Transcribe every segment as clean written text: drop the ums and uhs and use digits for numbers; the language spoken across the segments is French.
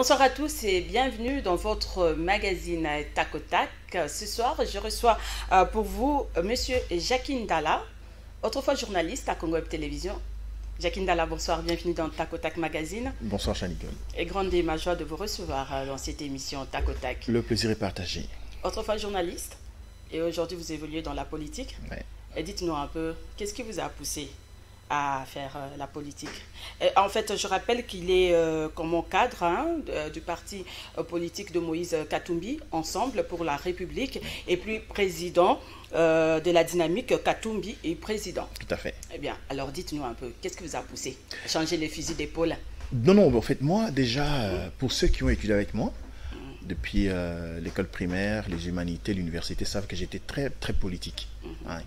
Bonsoir à tous et bienvenue dans votre magazine Tac au Tac. Ce soir, je reçois pour vous Monsieur Jackie Ndala, autrefois journaliste à Congo Web Télévision. Jackie Ndala, bonsoir, bienvenue dans Tac au Tac Magazine. Bonsoir Chanicole. Et grande est ma joie de vous recevoir dans cette émission Tac au Tac. Le plaisir est partagé. Autrefois journaliste et aujourd'hui vous évoluez dans la politique. Ouais. Et dites-nous un peu, qu'est-ce qui vous a poussé à faire la politique? En fait, je rappelle qu'il est comme cadre du parti politique de Moïse Katumbi, Ensemble pour la République, et puis président de la dynamique Katumbi et président. Tout à fait. Eh bien, alors dites-nous un peu, qu'est-ce qui vous a poussé à changer les fusils d'épaule? Non, en fait, moi, déjà, pour ceux qui ont étudié avec moi, depuis l'école primaire, les humanités, l'université, savent que j'étais très politique.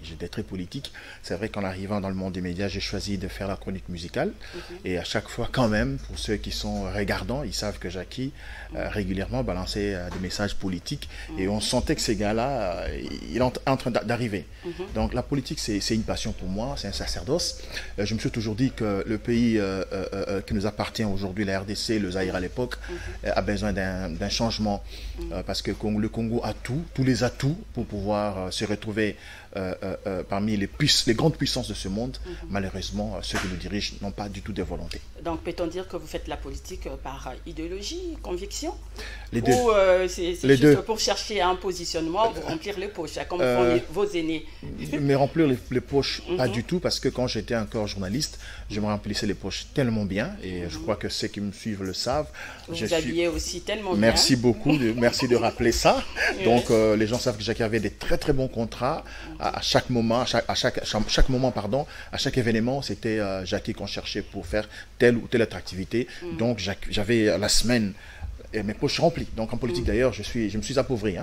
J'étais très politique. C'est vrai qu'en arrivant dans le monde des médias, j'ai choisi de faire la chronique musicale. Et à chaque fois, quand même, pour ceux qui sont regardants, ils savent que Jackie régulièrement balançait des messages politiques. Et on sentait que ces gars-là, il est en train d'arriver. Donc la politique, c'est une passion pour moi, c'est un sacerdoce. Je me suis toujours dit que le pays qui nous appartient aujourd'hui, la RDC, le Zaïre à l'époque, a besoin d'un changement. Parce que le Congo a tous les atouts pour pouvoir se retrouver parmi les grandes puissances de ce monde. Malheureusement, ceux qui nous dirigent n'ont pas du tout de volonté. Donc peut-on dire que vous faites la politique par idéologie, conviction? Les deux. Ou c'est juste pour chercher un positionnement, vous remplir les poches, comme font vos aînés? Mais remplir les poches, pas du tout, parce que quand j'étais encore journaliste, je me remplissais les poches tellement bien, et je crois que ceux qui me suivent le savent. Vous habillez aussi tellement bien. Merci beaucoup, merci de rappeler ça. Donc les gens savent que Jackie avait des très bons contrats. À chaque moment, à chaque événement, c'était Jackie qu'on cherchait pour faire telle ou telle autre activité. Donc j'avais la semaine mes poches remplies. Donc en politique d'ailleurs, je me suis appauvri.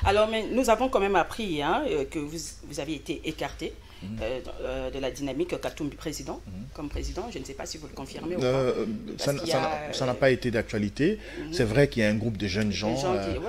Alors mais nous avons quand même appris que vous avez été écarté de la dynamique Katumbi président, comme président. Je ne sais pas si vous le confirmez ou pas. Ça n'a pas été d'actualité. C'est vrai qu'il y a un groupe de jeunes gens,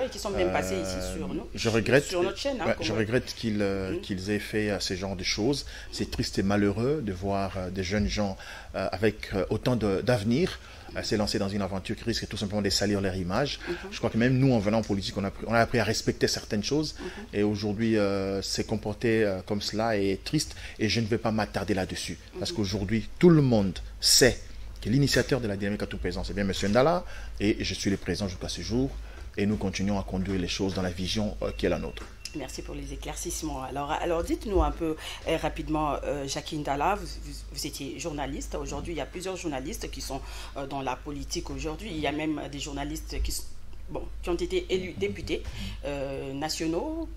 qui sont même passés ici sur nous, sur notre chaîne. Je regrette qu'ils aient fait ce genre de choses. C'est triste et malheureux de voir des jeunes gens avec autant d'avenir s'est lancé dans une aventure qui risque tout simplement de salir leur image. Je crois que même nous, en venant en politique, on a appris à respecter certaines choses. Et aujourd'hui, se comporter comme cela est triste. Et je ne vais pas m'attarder là-dessus. Parce qu'aujourd'hui, tout le monde sait que l'initiateur de la dynamique à tout présent, c'est bien M. Ndala. Et je suis le président jusqu'à ce jour. Et nous continuons à conduire les choses dans la vision qui est la nôtre. Merci pour les éclaircissements. Alors dites-nous un peu rapidement, Jackie Ndala, vous étiez journaliste. Aujourd'hui, il y a plusieurs journalistes qui sont dans la politique aujourd'hui. Il y a même des journalistes qui ont été élus députés nationaux,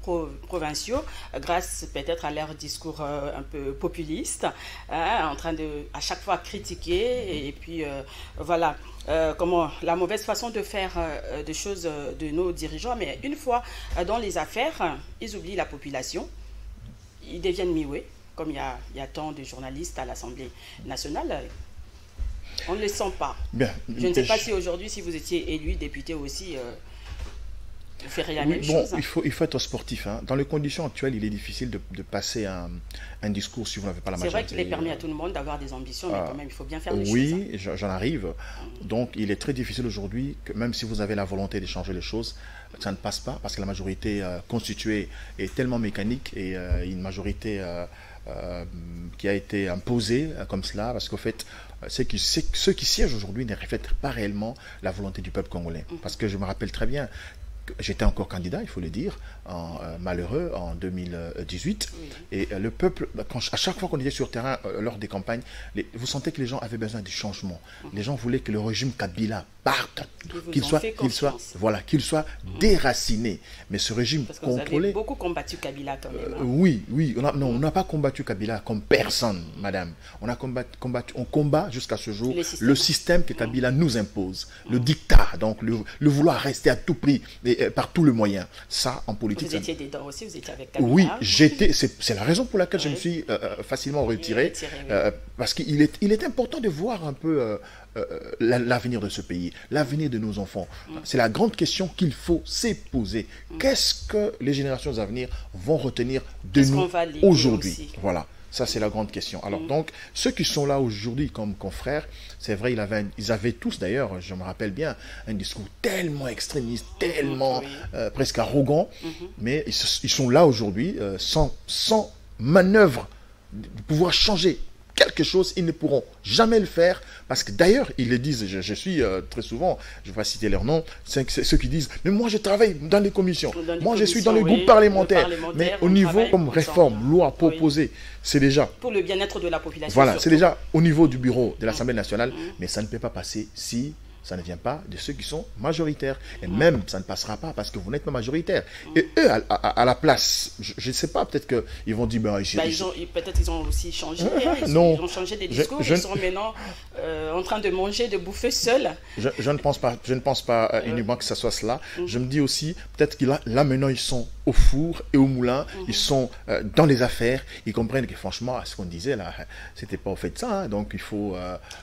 provinciaux, grâce peut-être à leur discours un peu populiste, en train de à chaque fois critiquer et puis voilà. Comment la mauvaise façon de faire des choses de nos dirigeants, mais une fois dans les affaires, ils oublient la population, ils deviennent mioués, comme il y a tant de journalistes à l'Assemblée nationale. On ne le sent pas. Bien, je ne sais pas si aujourd'hui, si vous étiez élu député aussi, vous ferez la même chose. Il faut être sportif. Dans les conditions actuelles, il est difficile de passer un discours si vous n'avez pas la majorité. C'est vrai qu'il est permis à tout le monde d'avoir des ambitions, mais quand même, il faut bien faire les choses. Oui, j'en arrive. Donc, il est très difficile aujourd'hui, que même si vous avez la volonté de changer les choses, ça ne passe pas, parce que la majorité constituée est tellement mécanique et une majorité qui a été imposée comme cela, parce qu'au fait, ceux qui siègent aujourd'hui ne reflètent pas réellement la volonté du peuple congolais. Parce que je me rappelle très bien, j'étais encore candidat, il faut le dire, malheureux, en 2018. Et le peuple, à chaque fois qu'on était sur terrain lors des campagnes, vous sentez que les gens avaient besoin de changement. Les gens voulaient que le régime Kabila parte, qu'il soit déraciné. Mais ce régime contrôlé... Vous avez beaucoup combattu Kabila quand même. Oui, on n'a pas combattu Kabila comme personne, madame. On combat jusqu'à ce jour le système que Kabila nous impose, le dictat, donc le vouloir rester à tout prix. Par tous les moyens. Ça, en politique... Vous étiez dedans aussi, vous étiez avec Kabila. Oui, c'est la raison pour laquelle je me suis facilement retiré. Parce qu'il est important de voir un peu l'avenir de ce pays, l'avenir de nos enfants. C'est la grande question qu'il faut se poser. Qu'est-ce que les générations à venir vont retenir de nous aujourd'hui? Voilà. Ça, c'est la grande question. Alors, donc, ceux qui sont là aujourd'hui comme confrères, c'est vrai, ils avaient tous, d'ailleurs, je me rappelle bien, un discours tellement extrémiste, tellement presque arrogant, mais ils sont là aujourd'hui sans manœuvre de pouvoir changer quelque chose. Ils ne pourront jamais le faire parce que d'ailleurs, ils le disent, je suis très souvent, je ne vais pas citer leur nom, c'est ceux qui disent, mais moi je travaille dans les commissions, moi je suis dans le groupe parlementaire, mais au niveau comme réforme, loi proposée, c'est déjà... Pour le bien-être de la population. Voilà, c'est déjà au niveau du bureau de l'Assemblée nationale, mais ça ne peut pas passer si ça ne vient pas de ceux qui sont majoritaires. Et même, ça ne passera pas parce que vous n'êtes pas majoritaire. Et eux, à la place, je ne sais pas, peut-être qu'ils vont dire... peut-être ils ont aussi changé. Ils ont changé des discours. Ils sont maintenant en train de manger, de bouffer seuls. Je ne pense pas uniquement que ce soit cela. Je me dis aussi, peut-être que là, maintenant, ils sont au four et au moulin. Ils sont dans les affaires. Ils comprennent que franchement, ce qu'on disait là, c'était pas au fait de ça. Hein, donc, il faut...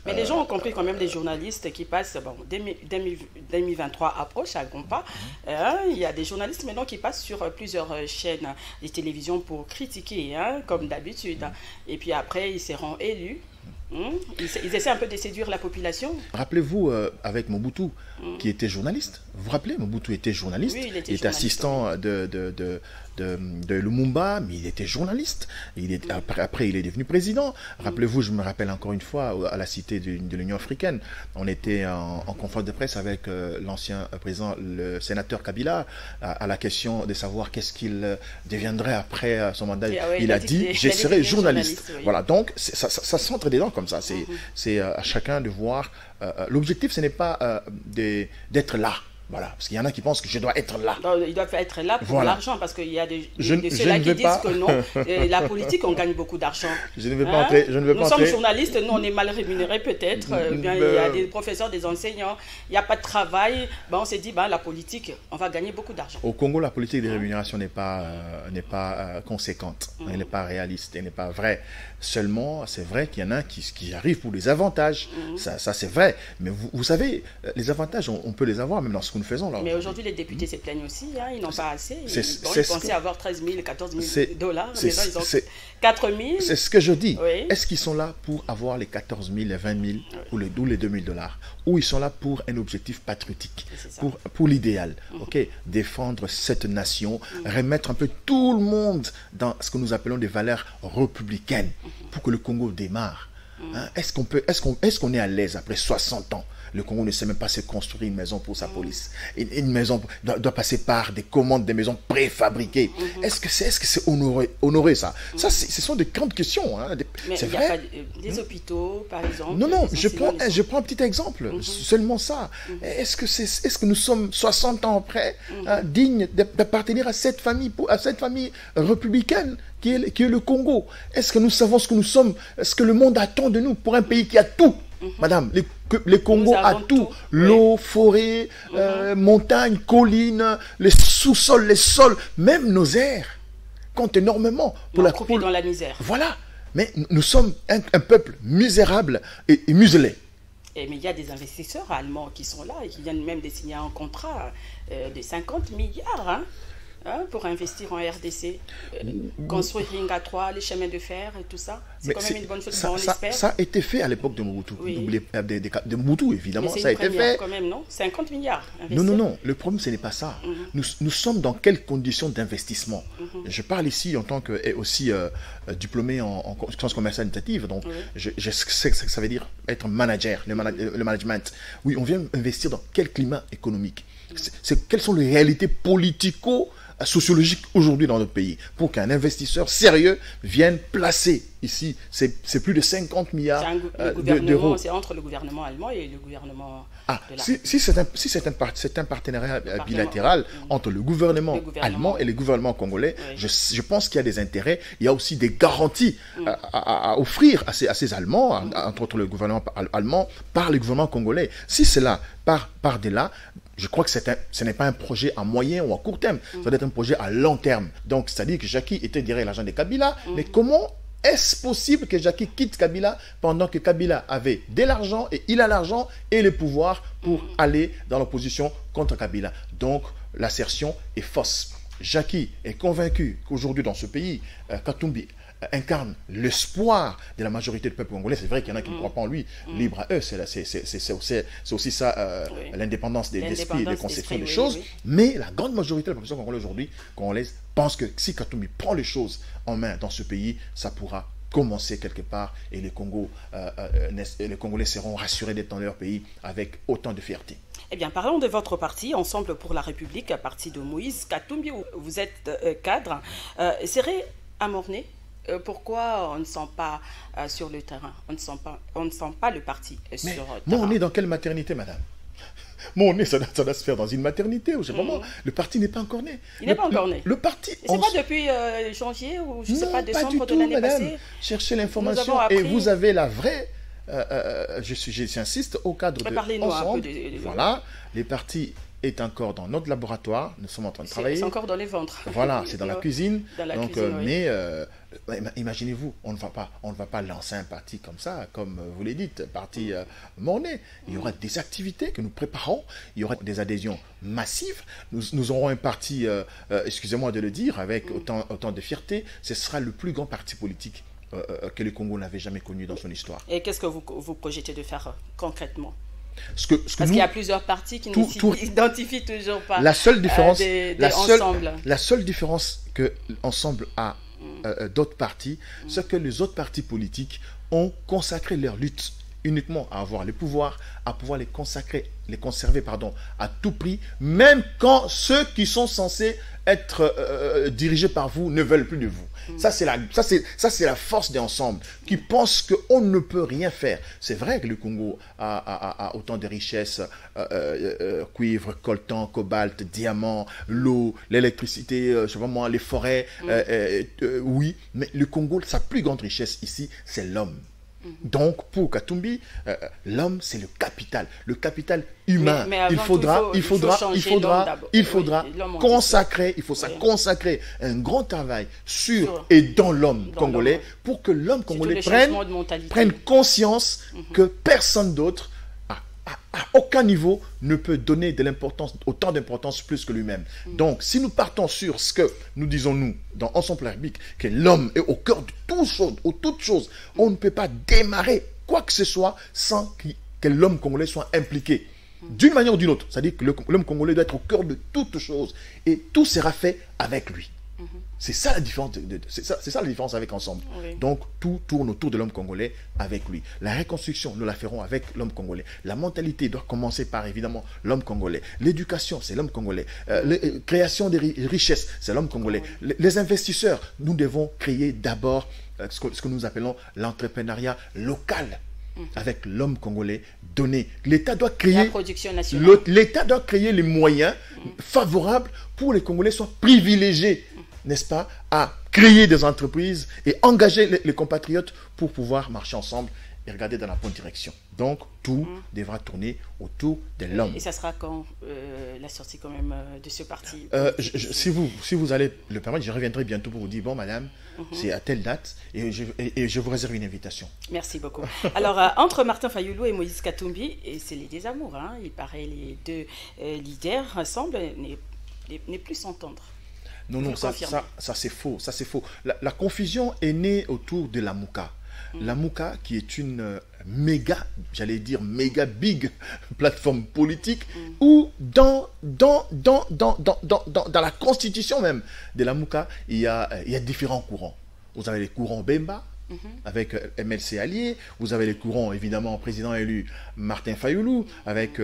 Mais les gens ont compris quand même, les journalistes qui passent... Bon, 2023 approche à grands pas. Il y a des journalistes maintenant qui passent sur plusieurs chaînes de télévision pour critiquer, comme d'habitude. Et puis après, ils seront élus. Ils essaient un peu de séduire la population. Rappelez-vous, avec Mobutu, qui était journaliste. Vous vous rappelez, Mobutu était journaliste. Oui, il était assistant de Lumumba, mais il était journaliste. Après, il est devenu président. Rappelez-vous, je me rappelle encore une fois, à la cité de l'Union africaine, on était en conférence de presse avec l'ancien président, le sénateur Kabila, à la question de savoir qu'est-ce qu'il deviendrait après son mandat. Il a dit, je serai journaliste. Oui. Voilà, donc ça s'entre dedans comme ça. C'est à chacun de voir. L'objectif, ce n'est pas d'être là. Voilà, parce qu'il y en a qui pensent que je dois être là. Non, ils doivent être là pour l'argent, parce qu'il y a de ceux-là qui disent que non, la politique, on gagne beaucoup d'argent. Je ne veux pas entrer. Nous sommes journalistes, nous, on est mal rémunérés peut-être. Il y a des professeurs, des enseignants, il n'y a pas de travail. On s'est dit, la politique, on va gagner beaucoup d'argent. Au Congo, la politique de rémunération n'est pas conséquente, elle n'est pas réaliste, elle n'est pas vraie. Seulement, c'est vrai qu'il y en a qui arrivent pour des avantages. Ça c'est vrai. Mais vous savez, les avantages, on peut les avoir même dans ce que nous faisons là. Mais aujourd'hui, les députés se plaignent aussi. Ils n'ont pas assez. Ils pensaient avoir 13 000, 14 000 dollars. Maintenant, ils ont 4 000. C'est ce que je dis. Oui. Est-ce qu'ils sont là pour avoir les 14 000, les 20 000 ou les 2 000 dollars? Ou ils sont là pour un objectif patriotique, pour l'idéal, défendre cette nation, remettre un peu tout le monde dans ce que nous appelons des valeurs républicaines pour que le Congo démarre. Est-ce qu'on est à l'aise après 60 ans? Le Congo ne sait même pas se construire une maison pour sa police. Une maison doit passer par des commandes, des maisons préfabriquées. Est-ce que c'est honoré ça? Ça, ce sont des grandes questions. C'est vrai. Des hôpitaux, par exemple. Non, je prends un petit exemple. Seulement ça. Est-ce que nous sommes 60 ans après dignes d'appartenir à cette famille républicaine qui est le Congo? Est-ce que nous savons ce que nous sommes? Est-ce que le monde attend de nous pour un pays qui a tout? Madame, le Congo a tout. L'eau, forêt, montagnes, collines, les sous-sols, les sols, même nos airs comptent énormément pour la couper dans la misère. Voilà. Mais nous sommes un peuple misérable et muselé. Mais il y a des investisseurs allemands qui sont là et qui viennent même de signer un contrat de 50 milliards pour investir en RDC, construire Ringa 3, les chemins de fer et tout ça. C'est quand même une bonne chose, on espère. Ça a été fait à l'époque de Mobutu. De Mobutu, évidemment, ça a été fait. Quand même, non? 50 milliards Non. Le problème, ce n'est pas ça. Nous sommes dans quelles conditions d'investissement? Je parle ici en tant que aussi diplômé en sciences commerciales initiatives. Donc, je sais ce que ça veut dire être manager, le management. Oui, on vient investir dans quel climat économique? Quelles sont les réalités politico-sociologiques aujourd'hui dans notre pays pour qu'un investisseur sérieux vienne placer ici, c'est plus de 50 milliards d'euros. C'est entre le gouvernement allemand et le gouvernement de la... Si c'est un partenariat bilatéral entre le gouvernement allemand et le gouvernement congolais, je pense qu'il y a des intérêts, il y a aussi des garanties à offrir à ces Allemands, entre le gouvernement allemand par le gouvernement congolais. Si cela part de là, je crois que ce n'est pas un projet à moyen ou à court terme, ça doit être un projet à long terme. Donc, c'est-à-dire que Jackie était derrière l'agent de Kabila, mais comment est-ce possible que Jackie quitte Kabila pendant que Kabila avait de l'argent et il a l'argent et le pouvoir pour aller dans l'opposition contre Kabila? Donc, l'assertion est fausse. Jackie est convaincu qu'aujourd'hui dans ce pays, Katumbi incarne l'espoir de la majorité du peuple congolais. C'est vrai qu'il y en a qui ne croient pas en lui. Libre à eux, c'est aussi ça, l'indépendance d'esprit et de conception des choses. Mais la grande majorité de la population congolaise aujourd'hui, congolaise, pense que si Katumbi prend les choses en main dans ce pays, ça pourra commencer quelque part et les Congolais seront rassurés d'être dans leur pays avec autant de fierté. Eh bien, parlons de votre parti, Ensemble pour la République, parti de Moïse Katumbi, où vous êtes cadre. Serait à Mornay, pourquoi on ne sent pas sur le terrain, on ne sent pas le parti sur le terrain? Mornay, dans quelle maternité, madame? Mornay, ça doit se faire dans une maternité. Ou vraiment, le parti n'est pas encore né. Il n'est pas encore né. Le parti... C'est pas depuis janvier ou je ne sais pas, décembre de l'année passée? Cherchez l'information et vous avez la vraie... j'insiste, au cadre de Ensemble. Voilà, les partis est encore dans notre laboratoire, nous sommes en train de travailler. C'est encore dans les ventres. Voilà, c'est dans la cuisine. Cuisine, mais imaginez-vous, on ne va pas lancer un parti comme ça, comme vous l'avez dit, parti Mornay. Il y aura des activités que nous préparons, il y aura des adhésions massives. Nous aurons un parti, excusez-moi de le dire, avec autant de fierté. Ce sera le plus grand parti politique que le Congo n'avait jamais connu dans son histoire. Et qu'est-ce que vous projetez de faire concrètement? Parce qu'il y a plusieurs partis qui ne s'identifient toujours pas. La seule différence, Ensemble. La seule différence que Ensemble a d'autres partis, c'est que les autres partis politiques ont consacré leur lutte uniquement à avoir le pouvoir, à pouvoir les conserver à tout prix, même quand ceux qui sont censés être dirigés par vous ne veulent plus de vous. Ça, c'est la force des Ensembles, qui pensent qu'on ne peut rien faire. C'est vrai que le Congo a autant de richesses, cuivre, coltan, cobalt, diamants, l'eau, l'électricité, les forêts, oui, mais le Congo, sa plus grande richesse ici, c'est l'homme. Donc, pour Katumbi, l'homme, c'est le capital humain. Mais il faudra consacrer un grand travail sur et dans l'homme congolais pour que l'homme congolais prenne conscience que personne d'autre, à aucun niveau, ne peut donner autant d'importance plus que lui-même. Donc, si nous partons sur ce que nous disons, nous, dans Ensemble pour la République, que l'homme est au cœur de toute chose, on ne peut pas démarrer quoi que ce soit sans que l'homme congolais soit impliqué. D'une manière ou d'une autre. C'est-à-dire que l'homme congolais doit être au cœur de toute chose et tout sera fait avec lui. C'est ça la différence, c'est ça la différence avec Ensemble. Oui. Donc, tout tourne autour de l'homme congolais avec lui. La reconstruction, nous la ferons avec l'homme congolais. La mentalité doit commencer par, évidemment, l'homme congolais. L'éducation, c'est l'homme congolais. La création des richesses, c'est l'homme congolais. Les investisseurs, nous devons créer d'abord ce que nous appelons l'entrepreneuriat local. Avec l'homme congolais donné. L'État doit créer la production nationale. L'État doit créer les moyens favorables pour les Congolais soient privilégiés, n'est-ce pas, à créer des entreprises et engager les compatriotes pour pouvoir marcher ensemble et regarder dans la bonne direction. Donc, tout devra tourner autour de l'homme. Et ça sera quand la sortie quand même de ce parti si vous allez le permettre, je reviendrai bientôt pour vous dire, bon madame, c'est à telle date et je vous réserve une invitation. Merci beaucoup. Alors, entre Martin Fayulu et Moïse Katumbi, et c'est les désamours, hein, il paraît les deux leaders semblent ne plus s'entendre. Non, ça c'est faux. Ça c'est faux. La confusion est née autour de la Mouka. La Mouka, qui est une méga big plateforme politique, où dans la constitution même de la Mouka, il y a différents courants. Vous avez les courants Bemba, avec MLC allié, vous avez les courants, évidemment, président élu Martin Fayulu, avec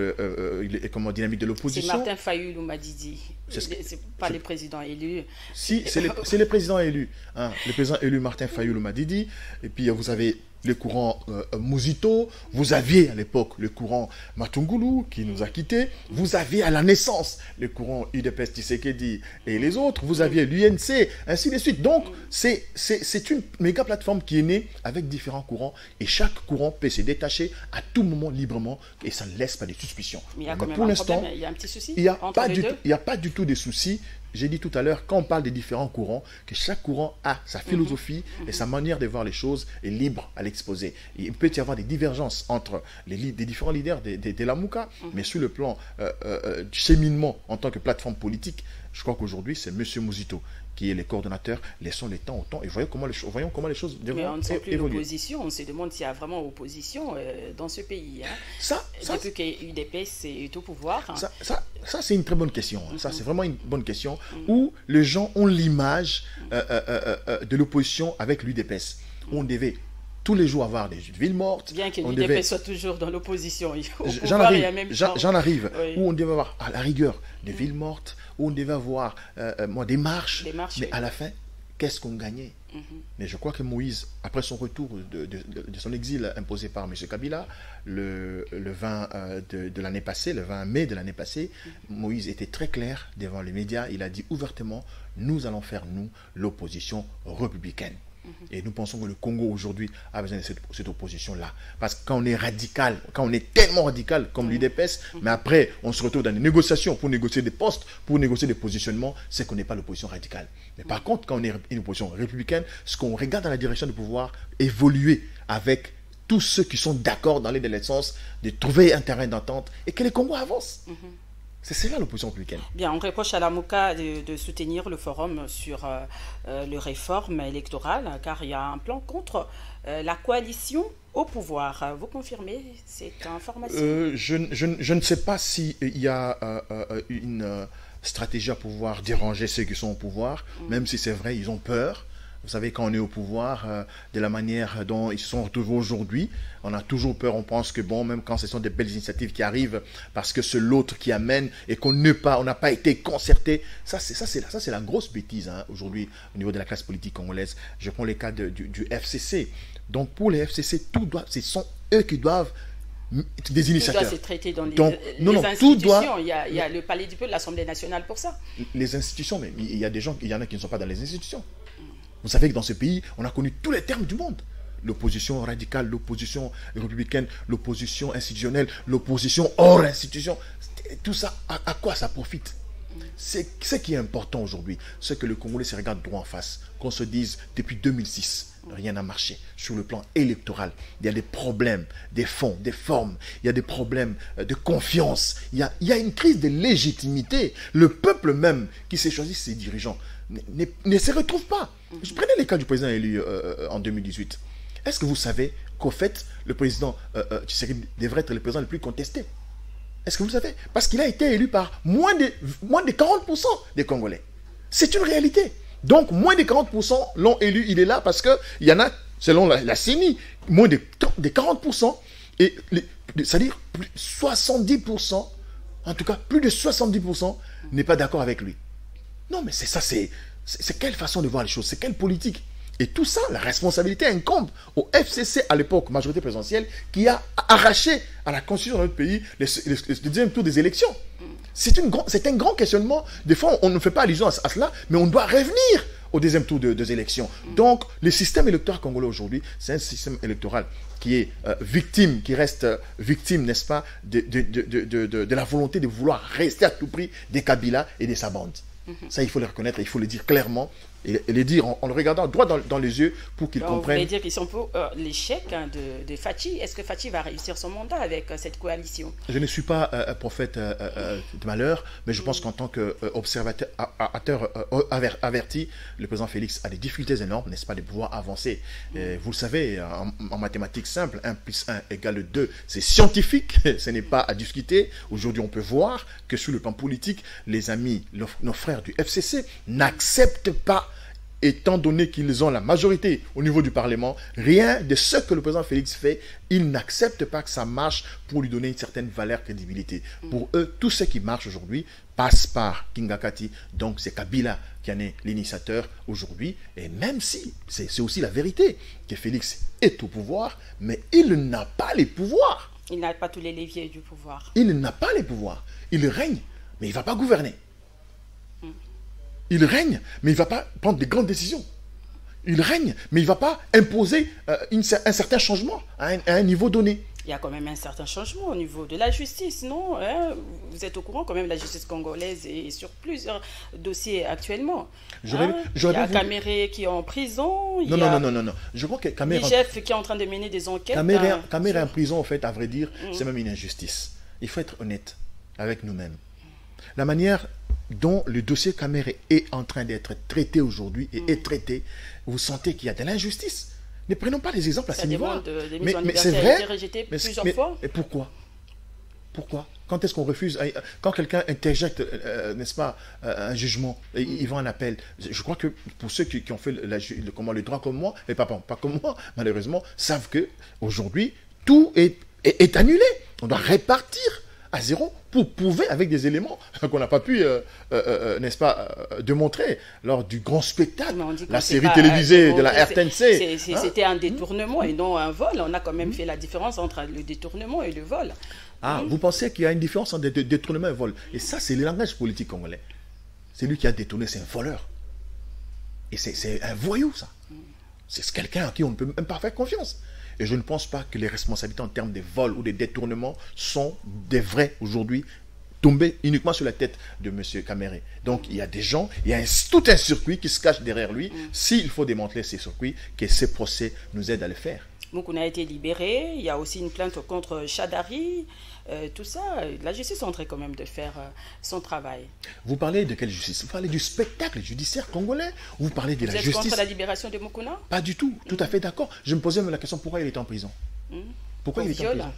dynamique de l'opposition. C'est Martin Fayulu m'a dit. C'est pas les présidents élus. Si, c'est les présidents élus. Hein. Le président élu Martin Fayulu Madidi. Et puis vous avez le courant Mouzito. Vous aviez à l'époque le courant Matungulu qui nous a quittés. Vous aviez à la naissance le courant UDPS Tshisekedi et les autres. Vous aviez l'UNC, ainsi de suite. Donc c'est une méga plateforme qui est née avec différents courants. Et chaque courant peut se détacher à tout moment librement. Et ça ne laisse pas de suspicion. Mais il y a quand même un problème, il y a un petit souci. Il n'y a pas du tout de soucis j'ai dit tout à l'heure, quand on parle des différents courants, que chaque courant a sa philosophie et sa manière de voir les choses est libre à l'exposer. Il peut y avoir des divergences entre des différents leaders de la Mouka, mais sur le plan du cheminement en tant que plateforme politique, je crois qu'aujourd'hui, c'est M. Mouzito qui est le coordonnateur. Laissons le temps au temps et voyons comment les choses mais on ne sent plus l'opposition. On se demande s'il y a vraiment opposition dans ce pays. Hein. Depuis que l'UDPS est au pouvoir. Hein. Ça c'est une très bonne question. Ça, c'est vraiment une bonne question où les gens ont l'image de l'opposition avec l'UDPS. On devait tous les jours avoir des villes mortes. Bien que l'UDPS soit toujours dans l'opposition. J'en arrive. Oui. Où on devait avoir à la rigueur des villes mortes, où on devait avoir des marches. Mais à la fin, qu'est-ce qu'on gagnait? Mais je crois que Moïse, après son retour de son exil imposé par M. Kabila, le 20 de l'année passée, le 20 mai de l'année passée, Moïse était très clair devant les médias. Il a dit ouvertement, nous allons faire, nous, l'opposition républicaine. Et nous pensons que le Congo aujourd'hui a besoin de cette opposition-là. Parce que quand on est radical, quand on est tellement radical comme l'UDPS, mais après on se retrouve dans des négociations pour négocier des postes, pour négocier des positionnements, c'est qu'on n'est pas l'opposition radicale. Mais par contre, quand on est une opposition républicaine, ce qu'on regarde dans la direction de pouvoir évoluer avec tous ceux qui sont d'accord dans les sens de trouver un terrain d'entente et que les Congos avancent. C'est cela l'opposition républicaine. Bien, on reproche à la Mouka de soutenir le forum sur les réformes électorales, car il y a un plan contre la coalition au pouvoir. Vous confirmez cette information? Je ne sais pas s'il y a une stratégie à pouvoir déranger ceux qui sont au pouvoir, même si c'est vrai, ils ont peur. Vous savez, quand on est au pouvoir, de la manière dont ils sont retrouvés aujourd'hui, on a toujours peur, on pense que bon, même quand ce sont des belles initiatives qui arrivent, parce que c'est l'autre qui amène et qu'on n'a pas été concerté, ça c'est la grosse bêtise hein, aujourd'hui au niveau de la classe politique congolaise. Je prends les cas du FCC. Donc pour les FCC, ce sont eux qui doivent des initiateurs. Tout doit se traiter dans les institutions. Tout doit... il y a le palais du peuple, l'Assemblée nationale pour ça. Les institutions, mais il y a des gens, il y en a qui ne sont pas dans les institutions. Vous savez que dans ce pays, on a connu tous les termes du monde. L'opposition radicale, l'opposition républicaine, l'opposition institutionnelle, l'opposition hors institution. Tout ça, à quoi ça profite? Ce qui est important aujourd'hui, c'est que le Congolais se regarde droit en face. Qu'on se dise, depuis 2006, rien n'a marché. Sur le plan électoral, il y a des problèmes, des fonds, des formes. Il y a des problèmes de confiance. Il y a une crise de légitimité. Le peuple même qui s'est choisi ses dirigeants ne se retrouve pas. Je prenais les cas du président élu en 2018. Est-ce que vous savez qu'au fait, le président Tshisekedi devrait être le président le plus contesté? Est-ce que vous savez? Parce qu'il a été élu par moins de 40% des Congolais. C'est une réalité. Donc, moins de 40% l'ont élu. Il est là parce qu'il y en a, selon la CENI, moins de 40%. Et c'est-à-dire 70%, en tout cas plus de 70% n'est pas d'accord avec lui. Non, mais c'est ça, c'est quelle façon de voir les choses, c'est quelle politique. Et tout ça, la responsabilité incombe au FCC à l'époque, majorité présidentielle, qui a arraché à la constitution de notre pays le deuxième tour des élections. C'est un grand questionnement. Des fois, on ne fait pas allusion à cela, mais on doit revenir au deuxième tour des élections. Donc, le système électoral congolais aujourd'hui, c'est un système électoral qui est victime, qui reste victime, n'est-ce pas, de la volonté de vouloir rester à tout prix des Kabila et de sa bande. Ça, il faut le reconnaître, il faut le dire clairement et le dire en le regardant droit dans les yeux pour qu'ils comprennent. Vous voulez dire qu'ils sont pour l'échec de Fachi. Est-ce que Fachi va réussir son mandat avec cette coalition? Je ne suis pas prophète de malheur, mais je pense qu'en tant qu'observateur averti, le président Félix a des difficultés énormes, n'est-ce pas, de pouvoir avancer. Vous le savez, en mathématiques simples, 1 + 1 = 2, c'est scientifique, ce n'est pas à discuter. Aujourd'hui, on peut voir que sur le plan politique, les amis, nos frères du FCC n'acceptent pas, étant donné qu'ils ont la majorité au niveau du Parlement, rien de ce que le président Félix fait, ils n'acceptent pas que ça marche pour lui donner une certaine valeur, crédibilité. Pour eux, tout ce qui marche aujourd'hui passe par Kingakati, donc c'est Kabila qui en est l'initiateur aujourd'hui, et même si, c'est aussi la vérité, que Félix est au pouvoir, mais il n'a pas les pouvoirs. Il n'a pas tous les leviers du pouvoir. Il n'a pas les pouvoirs. Il règne, mais il ne va pas gouverner. Il règne, mais il ne va pas prendre des grandes décisions. Il règne, mais il ne va pas imposer un certain changement à un niveau donné. Il y a quand même un certain changement au niveau de la justice, non, hein? Vous êtes au courant quand même, la justice congolaise est sur plusieurs dossiers actuellement. Il y a Caméré qui est en prison. Non. Je crois que Caméré... L'IGF qui est en train de mener des enquêtes. Caméré en prison, en fait, à vrai dire, c'est même une injustice. Il faut être honnête avec nous-mêmes. La manière dont le dossier Caméré est en train d'être traité aujourd'hui et est traité, vous sentez qu'il y a de l'injustice. Ne prenons pas les exemples à ce niveau-là. Mais c'est vrai. Mais pourquoi? Pourquoi? Quand est-ce qu'on refuse? Quand quelqu'un interjecte, n'est-ce pas, un jugement, et ils vont en appel. Je crois que pour ceux qui ont fait le droit comme moi, et pas comme moi, malheureusement, savent que aujourd'hui tout est annulé. On doit répartir à zéro pour prouver avec des éléments qu'on n'a pas pu, n'est-ce pas, démontrer lors du grand spectacle, la série télévisée de la RTNC. C'était un détournement et non un vol. On a quand même fait la différence entre le détournement et le vol. Vous pensez qu'il y a une différence entre détournement et vol? Et ça, c'est le langage politique congolais. C'est lui qui a détourné, c'est un voleur. Et c'est un voyou, ça. C'est quelqu'un à qui on ne peut même pas faire confiance. Et je ne pense pas que les responsabilités en termes de vols ou de détournements sont des vrais aujourd'hui, tombés uniquement sur la tête de M. Caméré. Donc il y a des gens, il y a tout un circuit qui se cache derrière lui. S'il faut démanteler ces circuits, que ces procès nous aident à le faire. Moukouna a été libéré, il y a aussi une plainte contre Chadari, tout ça, la justice est en train quand même de faire son travail. Vous parlez de quelle justice? Vous parlez du spectacle judiciaire congolais? Vous parlez de la justice? Vous êtes contre la libération de Moukouna? Pas du tout, tout à fait d'accord. Je me posais même la question, pourquoi il est en prison? Pourquoi il est en prison?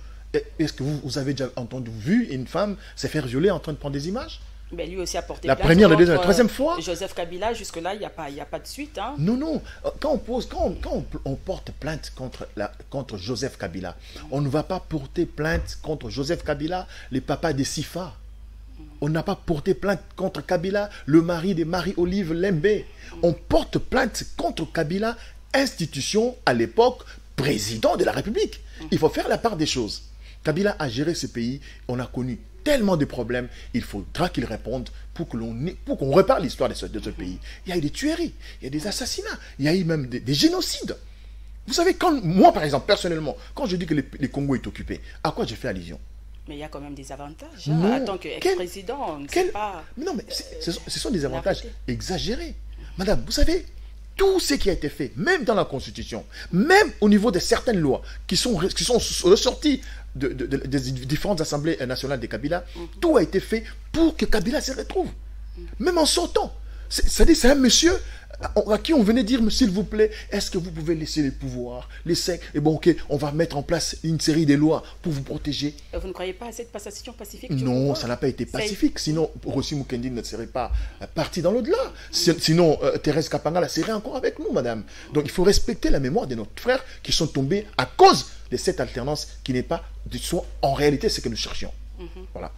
Est-ce que vous avez déjà vu une femme se faire violer en train de prendre des images? Mais lui aussi a porté la première, la deuxième, la troisième fois. Joseph Kabila, jusque-là, il n'y a pas de suite. Hein. Non. Quand on porte plainte contre Joseph Kabila, on ne va pas porter plainte contre Joseph Kabila, le papa de Sifa. On n'a pas porté plainte contre Kabila, le mari de Marie-Olive Lembe. On porte plainte contre Kabila, institution à l'époque, président de la République. Il faut faire la part des choses. Kabila a géré ce pays, on a connu tellement de problèmes, il faudra qu'il réponde pour qu'on répare l'histoire de ce pays. Il y a eu des tueries, il y a des assassinats, il y a eu même des génocides. Vous savez, moi par exemple, personnellement, quand je dis que le Congo est occupé, à quoi j'ai fait allusion? Mais il y a quand même des avantages. Hein. En tant qu'ex-président, on ne sait pas... Non, mais ce sont des avantages exagérés. Madame, vous savez, tout ce qui a été fait, même dans la Constitution, même au niveau de certaines lois qui sont ressorties des différentes assemblées nationales de Kabila, tout a été fait pour que Kabila se retrouve. Même en sortant. C'est un monsieur à qui on venait dire, s'il vous plaît, est-ce que vous pouvez laisser les pouvoirs, et bon, ok, on va mettre en place une série de lois pour vous protéger. Vous ne croyez pas à cette passation pacifique? Non, ça n'a pas été pacifique. Sinon, Rossi Mukendi ne serait pas parti dans l'au-delà. Sinon, Thérèse Kapangala serait encore avec nous, madame. Donc, il faut respecter la mémoire de nos frères qui sont tombés à cause de cette alternance qui n'est pas en réalité ce que nous cherchions. Voilà.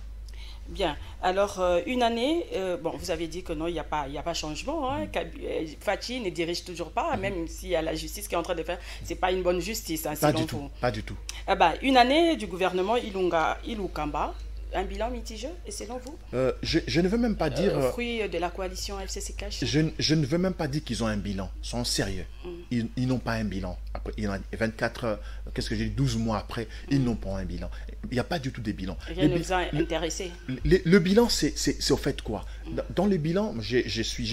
Bien. Alors, une année, vous avez dit que non, il n'y a pas changement. Hein. Fachi ne dirige toujours pas, même s'il y a la justice qui est en train de faire. Ce n'est pas une bonne justice, hein, selon vous. Pas du tout. Une année du gouvernement Ilunga-Kamba, un bilan mitigé, et selon vous? Je ne veux même pas dire... fruit de la coalition FCC-Cash. Je ne veux même pas dire qu'ils ont un bilan. Ils sont sérieux. Ils n'ont pas un bilan. Après, il y a 24, 12 mois après, ils n'ont pas un bilan. Il n'y a pas du tout de bilan. Rien ne vous a intéressé. Le bilan, c'est au fait quoi? Dans le bilan, j'ai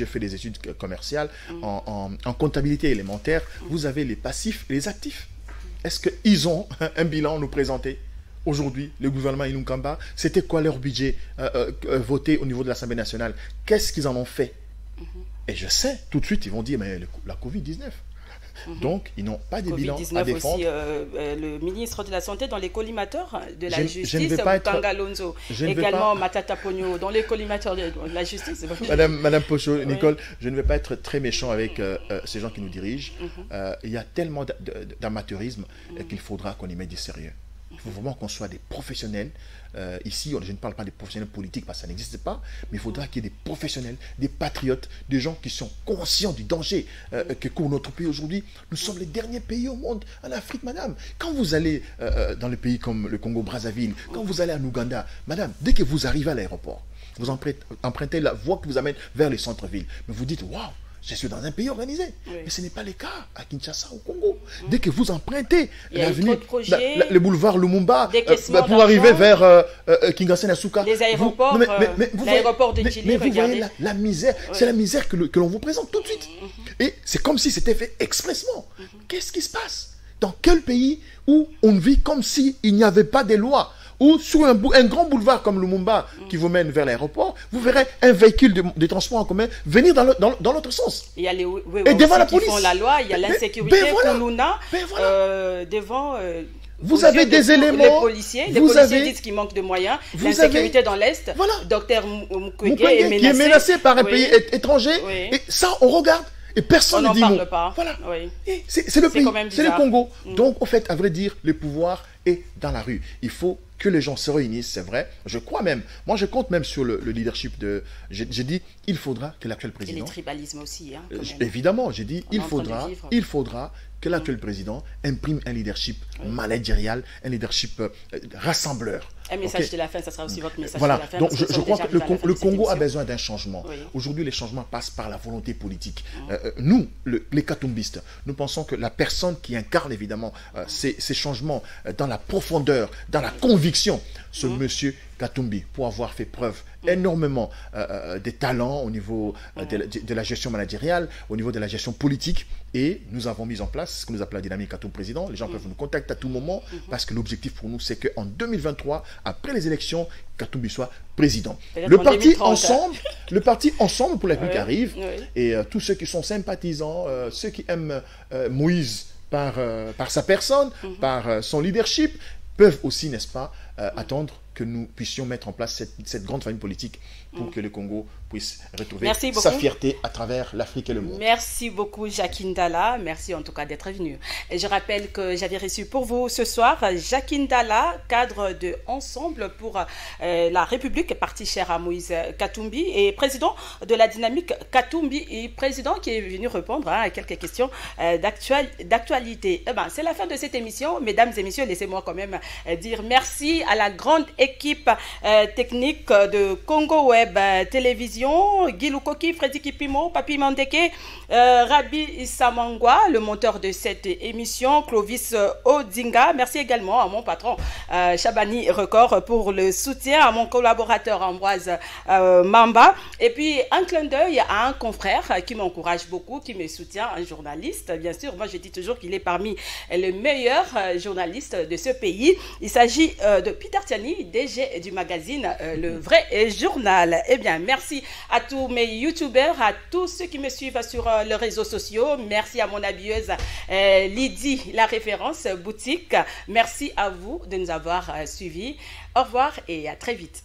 fait des études commerciales en comptabilité élémentaire. Vous avez les passifs et les actifs. Est-ce qu'ils ont un bilan à nous présenter? Aujourd'hui, le gouvernement Ilunkamba, c'était quoi leur budget voté au niveau de l'Assemblée nationale? Qu'est-ce qu'ils en ont fait? Et je sais, tout de suite, ils vont dire, mais la Covid-19. Donc, ils n'ont pas de bilan à défendre. Aussi, le ministre de la Santé dans les collimateurs de la justice, Tanga Lonzo, également Matata Pogno dans les collimateurs de la justice. Madame Pocho, Nicole, je ne vais pas être très méchant avec ces gens qui nous dirigent. Il y a tellement d'amateurisme qu'il faudra qu'on y mette du sérieux. Il faut vraiment qu'on soit des professionnels. Ici, je ne parle pas des professionnels politiques parce que ça n'existe pas, mais il faudra qu'il y ait des professionnels, des patriotes, des gens qui sont conscients du danger que court notre pays aujourd'hui. Nous sommes les derniers pays au monde, en Afrique, madame. Quand vous allez dans les pays comme le Congo-Brazzaville, quand vous allez en Ouganda, madame, dès que vous arrivez à l'aéroport, vous empruntez la voie qui vous amène vers les centres-villes. Mais vous dites, waouh, je suis dans un pays organisé. Oui. Mais ce n'est pas le cas à Kinshasa, au Congo. Dès que vous empruntez l'avenue, le boulevard Lumumba, pour arriver vers Kinshasa Nasuka, les aéroports, l'aéroport de Chili, mais vous voyez la misère, c'est la misère que l'on vous présente tout de suite. Et c'est comme si c'était fait expressement. Qu'est-ce qui se passe? Dans quel pays où on vit comme s'il n'y avait pas de loi? Ou sur un grand boulevard comme Lumumba qui vous mène vers l'aéroport, vous verrez un véhicule de transport en commun venir dans l'autre sens. Il y a les et devant la police. Qui font la loi, il y a l'insécurité voilà. devant... vous avez des éléments. Les policiers disent qu'il manque de moyens. L'insécurité dans l'Est. Voilà. Docteur Mukwege qui est menacé par un pays étranger. Oui. Et ça, on regarde. Et personne ne dit parle pas. Voilà. Oui. C'est le pays, c'est le Congo. Donc, au fait, à vrai dire, le pouvoir est dans la rue. Il faut que les gens se réunissent, c'est vrai. Je crois même, moi je compte même sur le leadership de... J'ai dit, il faudra que l'actuel président... Et les tribalismes aussi, hein, évidemment, j'ai dit, il faudra que l'actuel président imprime un leadership managérial, un leadership rassembleur. Un message de la fin, ça sera aussi votre message de la fin. Donc je crois que le Congo a besoin d'un changement. Oui. Aujourd'hui, les changements passent par la volonté politique. Nous, les Katumbistes, nous pensons que la personne qui incarne évidemment ces changements dans la profondeur, dans la conviction, ce monsieur Katumbi, pour avoir fait preuve énormément des talents au niveau de la gestion managériale, au niveau de la gestion politique, et nous avons mis en place ce que nous appelons la dynamique Katumbi président. Les gens peuvent nous contacter à tout moment parce que l'objectif pour nous, c'est qu'en 2023, après les élections, Katumbi soit président. Le parti Ensemble pour la République arrive, et tous ceux qui sont sympathisants, ceux qui aiment Moïse par sa personne, par son leadership, peuvent aussi, n'est-ce pas, attendre que nous puissions mettre en place cette grande famille politique pour que le Congo puisse retrouver sa fierté à travers l'Afrique et le monde. Merci beaucoup, Jacques Dalla. Merci en tout cas d'être venu. Et je rappelle que j'avais reçu pour vous ce soir Jacques Dalla, cadre de Ensemble pour la République, parti cher à Moïse Katumbi, et président de la dynamique Katumbi, et président qui est venu répondre à quelques questions d'actualité. Eh ben, c'est la fin de cette émission. Mesdames et messieurs, laissez-moi quand même dire merci à la grande équipe technique de Congo Web Télévision, Guy Lukoki, Freddy Kipimo, Papi Mandeke, Rabi Samangwa, le monteur de cette émission, Clovis Odinga. Merci également à mon patron Chabani Record pour le soutien, à mon collaborateur Ambroise Mamba. Et puis un clin d'œil à un confrère qui m'encourage beaucoup, qui me soutient, un journaliste. Bien sûr, moi je dis toujours qu'il est parmi les meilleurs journalistes de ce pays. Il s'agit de Peter Tiani, DG du magazine Le Vrai Journal. Eh bien, merci à tous mes youtubeurs, à tous ceux qui me suivent sur les réseaux sociaux. Merci à mon habilleuse Lydie, la référence boutique. Merci à vous de nous avoir suivis. Au revoir et à très vite.